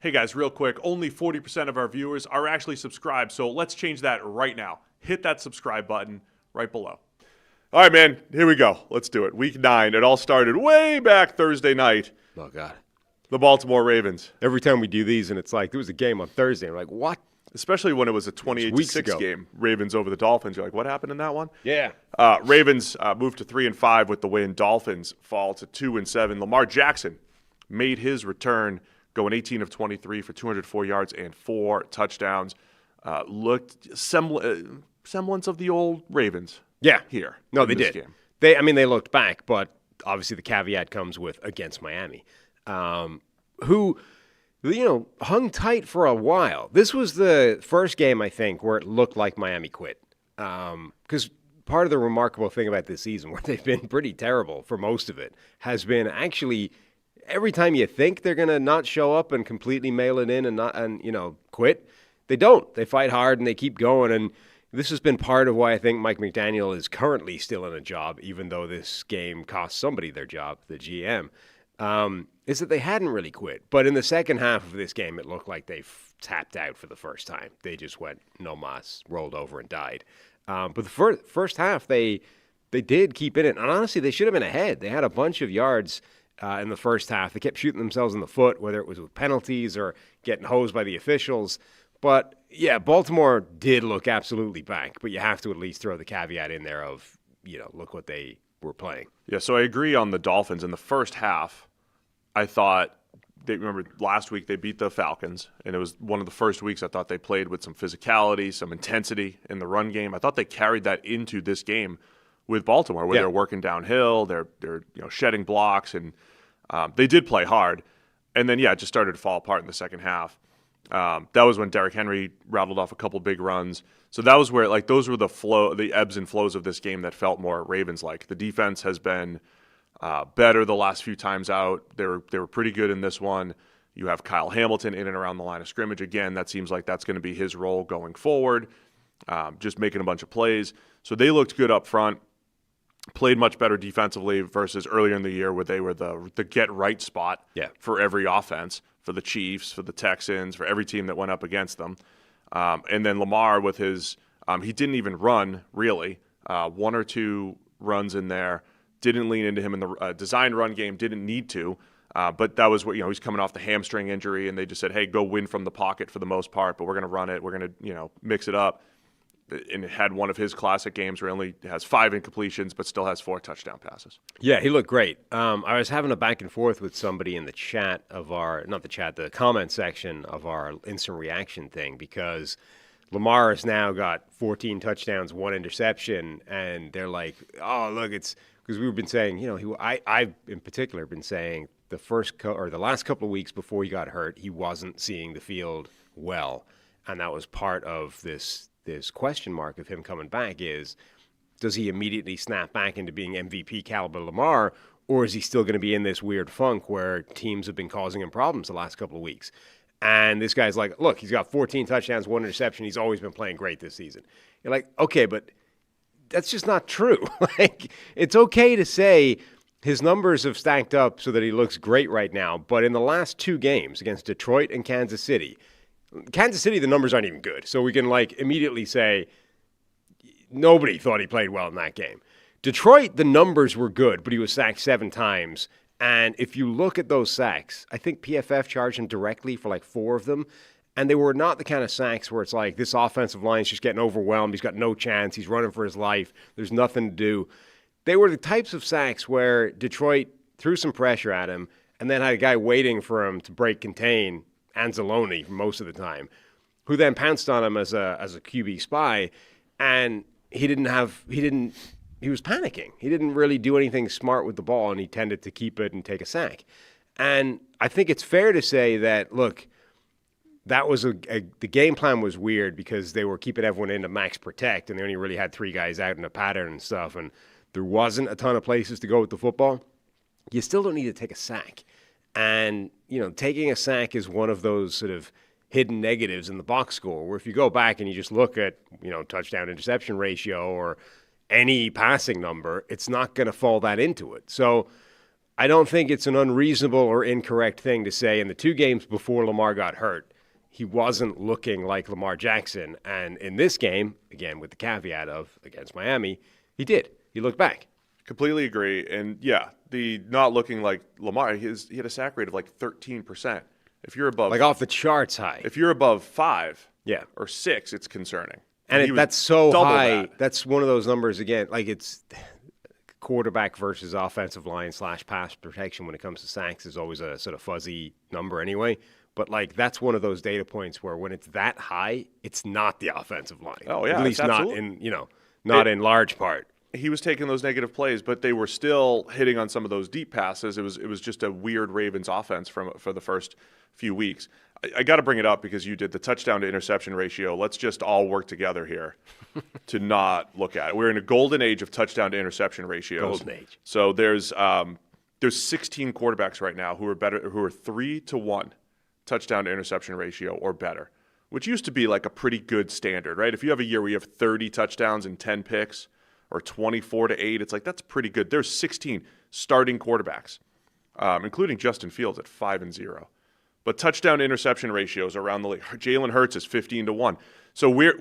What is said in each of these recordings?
Hey guys, real quick, only 40% of our viewers are actually subscribed, so let's change that right now. Hit that subscribe button right below. All right, man, here we go. Let's do it. Week 9. It all started way back Thursday night. Oh, God. The Baltimore Ravens. Every time we do these and it's like, there was a game on Thursday. I'm like, what? Especially when it was a 28-6 game, Ravens over the Dolphins. You're like, what happened in that one? Yeah. Ravens moved to 3-5 with the win. Dolphins fall to 2-7. Lamar Jackson made his return, going 18 of 23 for 204 yards and 4 touchdowns. Looked semblance of the old Ravens. Yeah. Here. No, they did. Game. They looked back, but obviously the caveat comes with against Miami, who, hung tight for a while. This was the first game, I think, where it looked like Miami quit. Because part of the remarkable thing about this season, where they've been pretty terrible for most of it, has been actually every time you think they're going to not show up and completely mail it in and quit, they don't. They fight hard and they keep going. And this has been part of why I think Mike McDaniel is currently still in a job, even though this game cost somebody their job, the GM, is that they hadn't really quit. But in the second half of this game, it looked like they tapped out for the first time. They just went no mas, rolled over and died. But the first half, they did keep in it. And honestly, they should have been ahead. They had a bunch of yards in the first half. They kept shooting themselves in the foot, whether it was with penalties or getting hosed by the officials. But, yeah, Baltimore did look absolutely back. But you have to at least throw the caveat in there of, look what they were playing. Yeah, so I agree on the Dolphins. In the first half, I thought, remember last week they beat the Falcons, and it was one of the first weeks I thought they played with some physicality, some intensity in the run game. I thought they carried that into this game with Baltimore, where they're working downhill, they're shedding blocks, and they did play hard. And then, it just started to fall apart in the second half. That was when Derrick Henry rattled off a couple big runs. So that was where, those were the ebbs and flows of this game that felt more Ravens-like. The defense has been better the last few times out. They were pretty good in this one. You have Kyle Hamilton in and around the line of scrimmage. Again, that seems like that's going to be his role going forward, just making a bunch of plays. So they looked good up front. Played much better defensively versus earlier in the year where they were the get-right spot for every offense, for the Chiefs, for the Texans, for every team that went up against them. And then Lamar with his he didn't even run, really. 1 or 2 runs in there. Didn't lean into him in the design run game, didn't need to. But that was what, he's coming off the hamstring injury, and they just said, hey, go win from the pocket for the most part, but we're going to run it. We're going to, mix it up. And it had one of his classic games where he only has 5 incompletions but still has 4 touchdown passes. Yeah, he looked great. I was having a back and forth with somebody in the chat of the comment section of our instant reaction thing, because Lamar has now got 14 touchdowns, 1 interception, and they're like, oh, look, it's because we've been saying, I've in particular been saying the last couple of weeks before he got hurt, he wasn't seeing the field well, and that was part of this question mark of him coming back is, does he immediately snap back into being MVP caliber Lamar, or is he still going to be in this weird funk where teams have been causing him problems the last couple of weeks? And this guy's like, look, he's got 14 touchdowns, 1 interception. He's always been playing great this season. You're like, okay, but that's just not true. It's okay to say his numbers have stacked up so that he looks great right now, but in the last 2 games against Detroit and Kansas City, the numbers aren't even good. So we can immediately say nobody thought he played well in that game. Detroit, the numbers were good, but he was sacked 7 times. And if you look at those sacks, I think PFF charged him directly for 4 of them. And they were not the kind of sacks where it's like this offensive line is just getting overwhelmed. He's got no chance. He's running for his life. There's nothing to do. They were the types of sacks where Detroit threw some pressure at him and then had a guy waiting for him to break contain, Anzalone most of the time, who then pounced on him as a QB spy, and he was panicking. He didn't really do anything smart with the ball, and he tended to keep it and take a sack. And I think it's fair to say that, look, that was the game plan was weird because they were keeping everyone in to max protect, and they only really had 3 guys out in a pattern and stuff, and there wasn't a ton of places to go with the football. You still don't need to take a sack. And, taking a sack is one of those sort of hidden negatives in the box score, where if you go back and you just look at, touchdown interception ratio or any passing number, it's not going to fall that into it. So I don't think it's an unreasonable or incorrect thing to say in the 2 games before Lamar got hurt, he wasn't looking like Lamar Jackson. And in this game, again, with the caveat of against Miami, he did. He looked back. Completely agree. And yeah, the not looking like Lamar, he had a sack rate of like 13%. If you're above, Like off the charts high. if you're above 5 Yeah. or 6, it's concerning. And he that's was so double high. that. That's one of those numbers, again, like it's quarterback versus offensive line / pass protection when it comes to sacks is always a sort of fuzzy number anyway. But, like, that's one of those data points where when it's that high, it's not the offensive line. Oh, yeah, At least it's not absolutely- in large part. He was taking those negative plays, but they were still hitting on some of those deep passes. It was just a weird Ravens offense for the first few weeks. I got to bring it up because you did the touchdown to interception ratio. Let's just all work together here to not look at it. We're in a golden age of touchdown to interception ratios. Golden age. So there's 16 quarterbacks right now who are 3-to-1 touchdown to interception ratio or better, which used to be like a pretty good standard, right? If you have a year where you have 30 touchdowns and 10 picks, or 24-8, it's like that's pretty good. There's 16 starting quarterbacks, including Justin Fields at 5-0. But touchdown to interception ratios around the league. Jalen Hurts is 15-1. So we're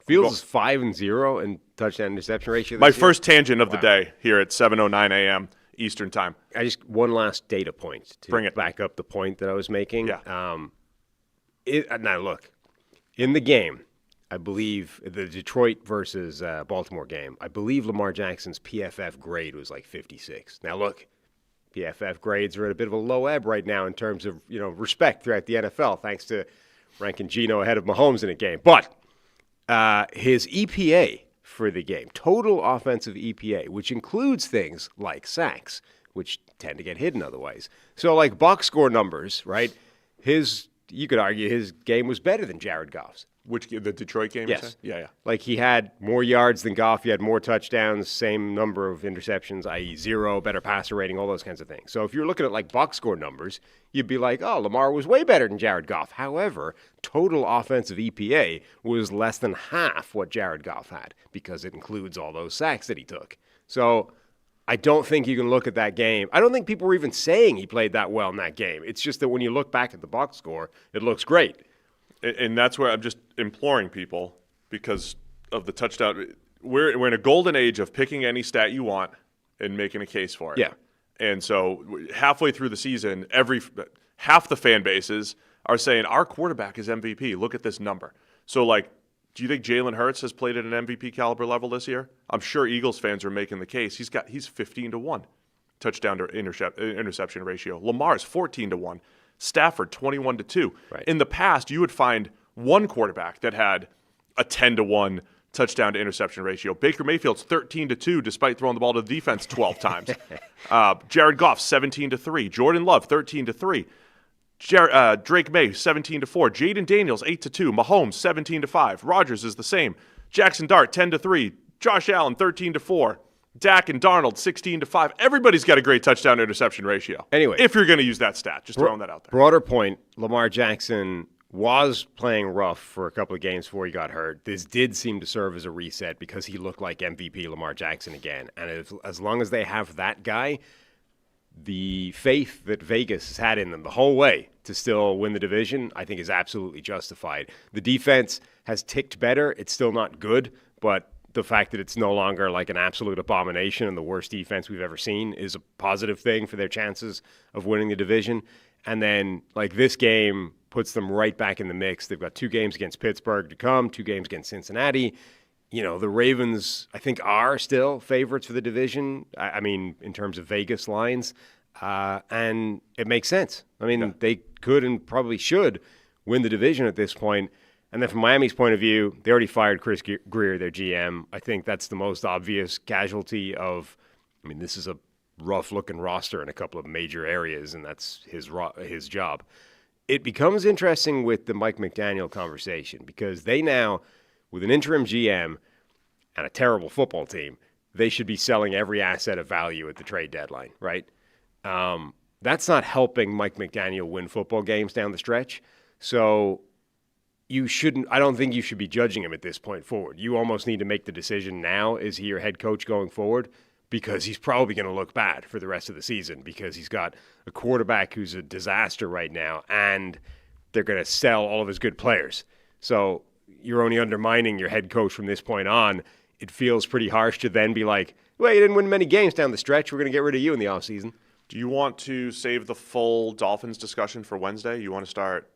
Fields is 5-0 in touchdown interception ratio. my This year. first tangent of the day here at 7:09 a.m. Eastern time. I just one last data point to Bring it. back up the point that I was making. Yeah. Now look, in the game, I believe the Detroit versus Baltimore game, I believe Lamar Jackson's PFF grade was like 56. Now look, PFF grades are at a bit of a low ebb right now in terms of respect throughout the NFL, thanks to ranking Geno ahead of Mahomes in a game. But his EPA for the game, total offensive EPA, which includes things like sacks, which tend to get hidden otherwise. So like box score numbers, right? You could argue his game was better than Jared Goff's. The Detroit game? you Yes. say? Yeah. Like he had more yards than Goff, he had more touchdowns, same number of interceptions, i.e. 0, better passer rating, all those kinds of things. So if you're looking at like box score numbers, you'd be like, oh, Lamar was way better than Jared Goff. However, total offensive EPA was less than half what Jared Goff had because it includes all those sacks that he took. So I don't think you can look at that game. I don't think people were even saying he played that well in that game. It's just that when you look back at the box score, it looks great. And that's where I'm just imploring people because of the touchdown. We're in a golden age of picking any stat you want and making a case for it. Yeah. And so halfway through the season, half the fan bases are saying our quarterback is MVP. Look at this number. So, like, do you think Jalen Hurts has played at an MVP caliber level this year? I'm sure Eagles fans are making the case. He's 15-1 touchdown to interception ratio. Lamar's 14-1. Stafford 21-2. Right. In the past, you would find one quarterback that had a 10-1 touchdown to interception ratio. Baker Mayfield's 13-2 despite throwing the ball to the defense 12 times. Jared Goff 17-3. Jordan Love 13-3. Drake May 17-4. Jaden Daniels 8-2. Mahomes 17-5. Rodgers is the same. Jackson Dart 10-3. Josh Allen 13-4. Dak and Darnold 16-5. Everybody's got a great touchdown to interception ratio. Anyway, if you're going to use that stat, just throwing that out there. Broader point, Lamar Jackson was playing rough for a couple of games before he got hurt. This did seem to serve as a reset because he looked like MVP Lamar Jackson again. And as long as they have that guy, the faith that Vegas has had in them the whole way to still win the division, I think is absolutely justified. The defense has ticked better. It's still not good, but the fact that it's no longer like an absolute abomination and the worst defense we've ever seen is a positive thing for their chances of winning the division. And then, like, this game puts them right back in the mix. They've got 2 games against Pittsburgh to come, 2 games against Cincinnati. The Ravens, I think, are still favorites for the division. I mean, in terms of Vegas lines. And it makes sense. I mean, They could and probably should win the division at this point. And then from Miami's point of view, they already fired Chris Greer, their GM. I think that's the most obvious casualty of, this is a rough-looking roster in a couple of major areas, and that's his job. It becomes interesting with the Mike McDaniel conversation because they now, with an interim GM and a terrible football team, they should be selling every asset of value at the trade deadline, right? That's not helping Mike McDaniel win football games down the stretch. So I don't think you should be judging him at this point forward. You almost need to make the decision now. Is he your head coach going forward? because he's probably going to look bad for the rest of the season because he's got a quarterback who's a disaster right now, and they're going to sell all of his good players. So you're only undermining your head coach from this point on. It feels pretty harsh to then be like, well, you didn't win many games down the stretch. We're going to get rid of you in the offseason. Do you want to save the full Dolphins discussion for Wednesday? You want to start?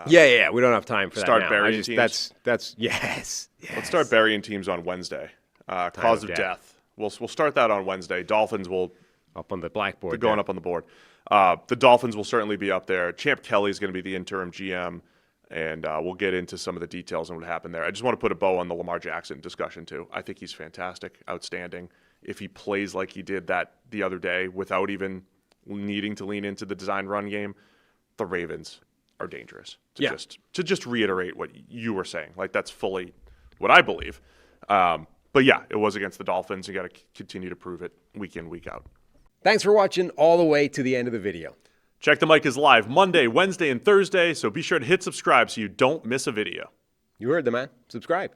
Yeah. We don't have time for Start that now. burying teams? That's yes. Let's start burying teams on Wednesday. Cause of death. We'll start that on Wednesday. Dolphins will up on the blackboard. Going up on the board. The Dolphins will certainly be up there. Champ Kelly is going to be the interim GM, and we'll get into some of the details on what happened there. I just want to put a bow on the Lamar Jackson discussion too. I think he's fantastic, outstanding. If he plays like he did that the other day without even needing to lean into the design run game, the Ravens are dangerous. To just reiterate what you were saying, like that's fully what I believe. But yeah, it was against the Dolphins. You got to continue to prove it week in, week out. Thanks for watching all the way to the end of the video. Check the Mic is live Monday, Wednesday, and Thursday, so be sure to hit subscribe so you don't miss a video. You heard the man. Subscribe.